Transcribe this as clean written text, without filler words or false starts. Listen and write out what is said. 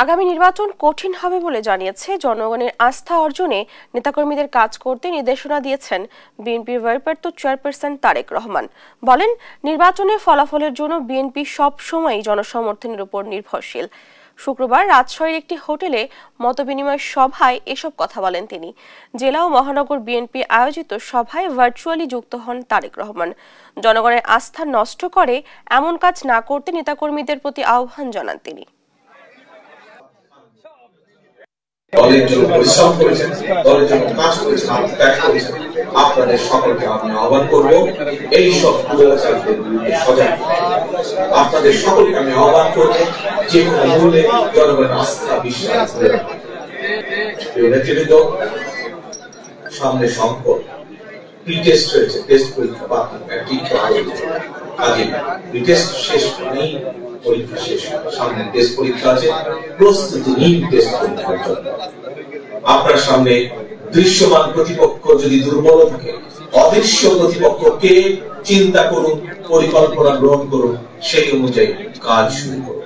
আগামী নির্বাচন কঠিন হবে বলে জানিয়েছে জনগণের আস্থা অর্জনে নেতাকর্মীদের কাজ করতে নির্দেশনা দিয়েছেন বিএনপির ভারপ্রাপ্ত চেয়ারপারসন তারেক রহমান। বলেন, নির্বাচনের ফলাফলের জন্য বিএনপি সব সময়ই জনসমর্থনের উপর নির্ভরশীল। শুক্রবার রাজশাহীর একটি হোটেলে মতবিনিময় সভায় এসব কথা বলেন তিনি। জেলা ও মহানগর বিএনপি আয়োজিত সভায় ভার্চুয়ালি যুক্ত হন তারেক রহমান। জনগণের আস্থা নষ্ট করে এমন কাজ না করতে নেতাকর্মীদের প্রতি আহ্বান জানান তিনি। দলের জন্য পরিশ্রম করেছেন, দলের জন্য কাজ করেছেন, ত্যাগ করেছেন, আপনাদের সকলকে আমি আহ্বান করবো এই সব দুরাচারীদের বিরুদ্ধে সজাগ। আপনাদের সকলকে আমি আহ্বান করবো যে কোনো মূল্যে জনগণের আস্থা বিশ্বাস করে নেতৃত্ব। সামনে সংকট, টেস্ট হয়েছে, টেস্ট পরীক্ষা বাকি, কাজে টেস্ট শেষ মানেই পরীক্ষা শেষ। সামনে টেস্ট পরীক্ষা আছে, প্রস্তুতি নিন টেস্ট পরীক্ষার জন্য। আপনার সামনে দৃশ্যমান প্রতিপক্ষ যদি দুর্বল থাকে, অদৃশ্য প্রতিপক্ষকে চিন্তা করুন, পরিকল্পনা গ্রহণ করুন, সেই অনুযায়ী কাজ শুরু করুন।